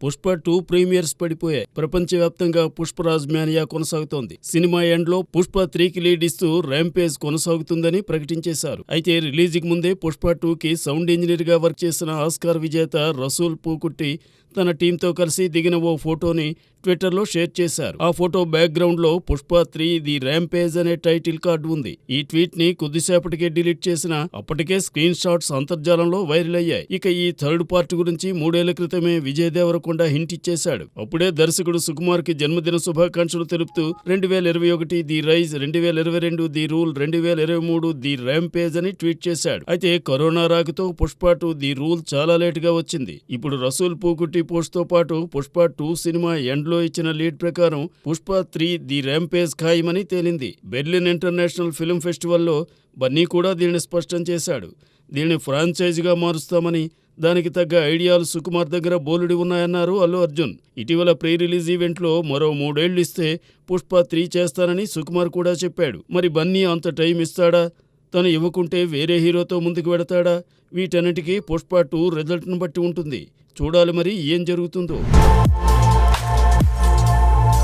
Pushpa 2 premieres పడిపోయాయి. ప్రపంచవ్యాప్తంగా Pushparaj mania కొనసాగుతోంది. సినిమా ఎండ్ లో పుష్ప 3కి లీడ్ ఇస్తూ ర్యాంపేజ్ కొనసాగుతుందని ప్రకటించేశారు. అయితే రిలీజ్ కి ముందే పుష్ప 2కి సౌండ్ ఇంజనీర్ గా వర్క్ చేసిన ఆస్కార్ విజేత రసూల్ పూకుట్టి తన టీంతో కలిసి దిగిన ఓ ఫోటోని ట్విట్టర్లో షేర్ చేశారు. ఆ ఫోటో బ్యాక్గ్రౌండ్ లో పుష్ప 3 ది ర్యాంపేజ్ అనే టైటిల్ కార్డు ఉంది. ఈ ట్వీట్ ని కొద్దిసేపటికే డిలీట్ చేసిన అప్పటికే స్క్రీన్ షాట్స్ అంతర్జాలంలో వైరల్ అయ్యాయి. ఇక ఈ థర్డ్ పార్ట్ గురించి 3 ఏళ్ల క్రితమే విజయ్ దేవరకొండ హింట్ ఇచ్చేశాడు. అప్పుడే దర్శకుడు సుకుమార్ కి జన్మదిన శుభాకాంక్షలు తెలుపుతూ 2021 the rise, 2022 the rule, 2023 the rampage అని ట్వీట్ చేశాడు. అయితే కరోనా రాకతో పుష్ప 2 ది రూల్ చాలా లేట్ గా వచ్చింది. ఇప్పుడు రసూల్ పూకుట్టి పోస్ట్ తో పాటు పుష్ప 2 సినిమా ఎండ్ లో ఇచ్చిన లీడ్ ప్రకారం పుష్ప 3 ది ర్యాంపేజ్ ఖాయమని తేలింది. బెర్లిన్ ఇంటర్నేషనల్ ఫిల్మ్ ఫెస్టివల్లో బన్నీ కూడా దీనిని స్పష్టం చేశాడు. దీనిని ఫ్రాంచైజీగా మారుస్తామని, దానికి తగ్గ ఐడియాలు సుకుమార్ దగ్గర బోలెడు ఉన్నాయన్నారు అల్లు అర్జున్. ఇటీవల ప్రీ రిలీజ్ ఈవెంట్లో మరో 3 ఏళ్లు ఇస్తే పుష్ప 3 చేస్తానని సుకుమార్ కూడా చెప్పాడు. మరి బన్నీ అంత టైం ఇస్తాడా? తను ఇవ్వకుంటే వేరే హీరోతో ముందుకు వెడతాడా? వీటన్నిటికీ పుష్ప 2 రిజల్ట్ను బట్టి ఉంటుంది. చూడాలి మరి ఏం జరుగుతుందో.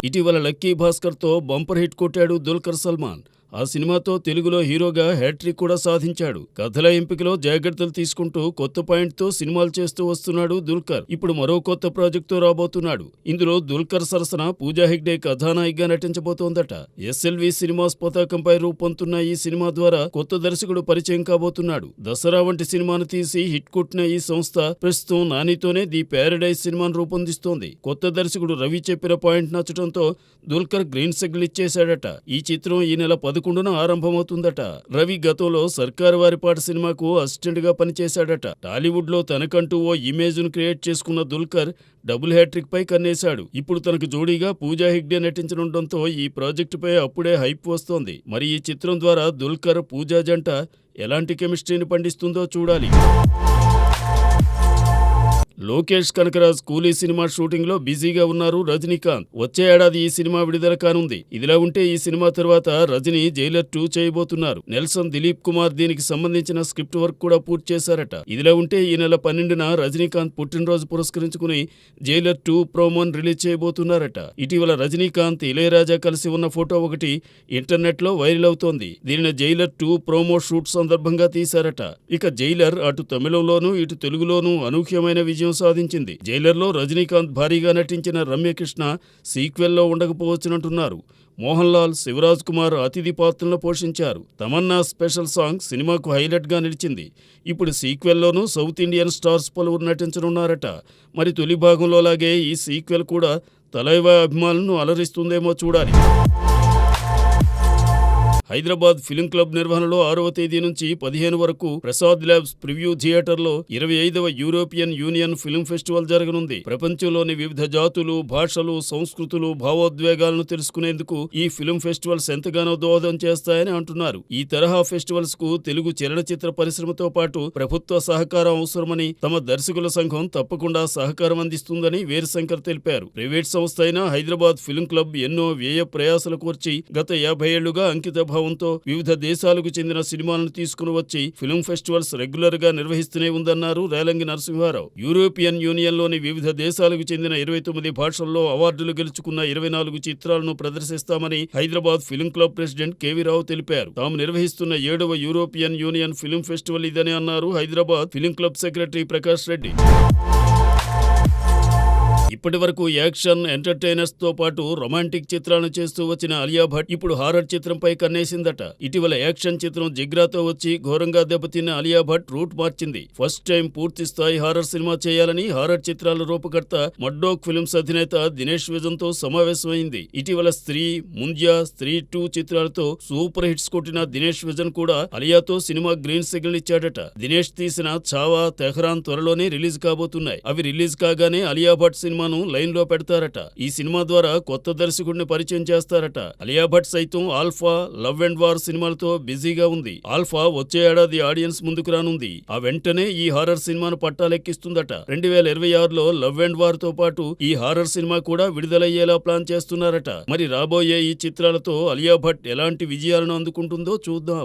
ఇటీవల లక్కీ భాస్కర్తో బంపర్ హిట్ కొట్టాడు దుల్కర్ సల్మాన్. ఆ సినిమాతో తెలుగులో హీరోగా హ్యాట్రిక్ కూడా సాధించాడు. కథల ఎంపికలో జాగ్రత్తలు తీసుకుంటూ కొత్త పాయింట్తో సినిమాలు చేస్తూ వస్తున్నాడు దుల్కర్. ఇప్పుడు మరో కొత్త ప్రాజెక్టుతో రాబోతున్నాడు. ఇందులో దుల్కర్ సరసన పూజా హెగ్డే కథానాయికగా నటించబోతోందట. ఎస్ఎల్వి సినిమాస్ పతాకంపై రూపొందుతున్న ఈ సినిమా ద్వారా కొత్త దర్శకుడు పరిచయం కాబోతున్నాడు. దసరా వంటి సినిమాను తీసి హిట్ కొట్టిన ఈ సంస్థ ప్రస్తుతం నానితోనే ది ప్యారడైజ్ సినిమాను రూపొందిస్తోంది. కొత్త దర్శకుడు రవి చెప్పిన పాయింట్ నచ్చడంతో దుల్కర్ గ్రీన్ సిగ్నల్ ఇచ్చేశాడట. ఈ చిత్రం ఈ నెల 11న ఆరంభమవుతుందట. రవి గతంలో సర్కారు వారిపాట సినిమాకు అసిస్టెంట్ గా పనిచేశాడట. టాలీవుడ్ లో తనకంటూ ఓ ఇమేజ్ ను క్రియేట్ చేసుకున్న దుల్కర్ డబుల్ హ్యాట్రిక్ పై కన్నేశాడు. ఇప్పుడు తనకు జోడీగా పూజా హెగ్డే నటించనుండటంతో ఈ ప్రాజెక్టుపై అప్పుడే హైప్ వస్తోంది. మరి ఈ చిత్రం ద్వారా దుల్కర్ పూజా జంట ఎలాంటి కెమిస్ట్రీని పండిస్తుందో చూడాలి. లోకేష్ కనకరాజ్ కూలీ సినిమా షూటింగ్ లో బిజీగా ఉన్నారు రజనీకాంత్. వచ్చే ఏడాది ఈ సినిమా విడుదల కానుంది. ఇదిలా ఉంటే ఈ సినిమా తర్వాత రజనీ జైలర్ 2 చేయబోతున్నారు. నెల్సన్ దిలీప్ కుమార్ దీనికి సంబంధించిన స్క్రిప్ట్ వర్క్ కూడా పూర్తి చేశారట. ఇదిలా ఉంటే ఈ నెల 12న రజనీకాంత్ పుట్టినరోజు పురస్కరించుకుని జైలర్ 2 ప్రోమోను రిలీజ్ చేయబోతున్నారట. ఇటీవల రజనీకాంత్ ఇళయరాజా కలిసి ఉన్న ఫోటో ఒకటి ఇంటర్నెట్ లో వైరల్ అవుతోంది. దీనిని జైలర్ 2 ప్రోమో షూట్ సందర్భంగా తీశారట. ఇక జైలర్ అటు తమిళంలోనూ ఇటు తెలుగులోనూ అనూహ్యమైన విజయం సాధించింది. జైలర్లో రజనీకాంత్ భారీగా నటించిన రమ్యకృష్ణ సీక్వెల్లో ఉండకపోవచ్చునంటున్నారు. మోహన్ లాల్, శివరాజ్ కుమార్ అతిథి పాత్రలను పోషించారు. తమన్నా స్పెషల్ సాంగ్ సినిమాకు హైలైట్ గా నిలిచింది. ఇప్పుడు సీక్వెల్లోనూ సౌత్ ఇండియన్ స్టార్స్ పలువురు నటించనున్నారట. మరి తొలి భాగంలో లాగే ఈ సీక్వెల్ కూడా తలైవా అభిమానులను అలరిస్తుందేమో చూడాలి. హైదరాబాద్ ఫిల్మ్ క్లబ్ నిర్వహణలో 6వ తేదీ నుంచి 15 వరకు ప్రసాద్ ల్యాబ్స్ ప్రివ్యూ థియేటర్లో 25వ యూరోపియన్ యూనియన్ ఫిల్మ్ ఫెస్టివల్ జరగనుంది. ప్రపంచంలోని వివిధ జాతులు, భాషలు, సంస్కృతులు, భావోద్వేగాలను తెలుసుకునేందుకు ఈ ఫిల్మ్ ఫెస్టివల్స్ ఎంతగానో దోహదం చేస్తాయని అంటున్నారు. ఈ తరహా ఫెస్టివల్స్ కు తెలుగు చలనచిత్ర పరిశ్రమతో పాటు ప్రభుత్వ సహకారం అవసరమని తమ దర్శకుల సంఘం తప్పకుండా సహకారం అందిస్తుందని వీరశంకర్ తెలిపారు. ప్రైవేట్ సంస్థ అయిన హైదరాబాద్ ఫిల్మ్ క్లబ్ ఎన్నో వ్యయ ప్రయాసలు కోర్చి గత 50 ఏళ్లుగా అంకిత భావంతో వివిధ దేశాలకు చెందిన సినిమాలను తీసుకుని వచ్చి ఫిల్మ్ ఫెస్టివల్స్ రెగ్యులర్ గా నిర్వహిస్తూనే ఉందన్నారు రేలంగి నరసింహారావు. యూరోపియన్ యూనియన్ లోని వివిధ దేశాలకు చెందిన 29 భాషల్లో అవార్డులు గెలుచుకున్న 24 చిత్రాలను ప్రదర్శిస్తామని Hyderabad film club president KV Rao తెలిపారు. తాము నిర్వహిస్తున్న 7వ యూరోపియన్ యూనియన్ ఫిల్మ్ ఫెస్టివల్ ఇదని అన్నారు Hyderabad film club secretary Prakash Reddy. ఇప్పటి వరకు యాక్షన్, ఎంటర్టైనర్స్ తో పాటు రొమాంటిక్ చిత్రాలను చేస్తూ వచ్చిన అలియా భట్ ఇప్పుడు హారర్ చిత్రంపై కన్నేసిందట. ఇటీవల యాక్షన్ చిత్రం జిగ్రాతో వచ్చి ఘోరంగా దెబ్బతిన్న అలియా భట్ రూట్ మార్చింది. ఫస్ట్ టైం పూర్తి స్థాయి హారర్ సినిమా చేయాలని హారర్ చిత్రాల రూపకర్త మడ్డోక్ ఫిల్మ్స్ అధినేత దినేష్ విజన్ తో సమావేశమైంది. ఇటీవల స్త్రీ, ముంజ్యా, స్త్రీ 2 చిత్రాలతో సూపర్ హిట్స్ కొట్టిన దినేష్ విజన్ కూడా అలియాతో సినిమా గ్రీన్ సిగ్నల్ ఇచ్చాడట. దినేష్ తీసిన చావా, తెహ్రాన్ త్వరలోనే రిలీజ్ కాబోతున్నాయి. అవి రిలీజ్ కాగానే అలియా భట్ సినిమాను లైన్ లో పెడతారట. ఈ సినిమా ద్వారా కొత్త దర్శకుడిని పరిచయం చేస్తారట. అలియా భట్ సైతం ఆల్ఫా, లవ్ అండ్ వార్ సినిమాలతో బిజీగా ఉంది. ఆల్ఫా వచ్చే ఏడాది ఆడియన్స్ ముందుకు రానుంది. ఆ వెంటనే ఈ హారర్ సినిమాను పట్టాలెక్కిస్తుందట. 2026లో లవ్ అండ్ వార్ తో పాటు ఈ హారర్ సినిమా కూడా విడుదలయ్యేలా ప్లాన్ చేస్తున్నారట. మరి రాబోయే ఈ చిత్రాలతో అలియా భట్ ఎలాంటి విజయాలను అందుకుంటుందో చూద్దాం.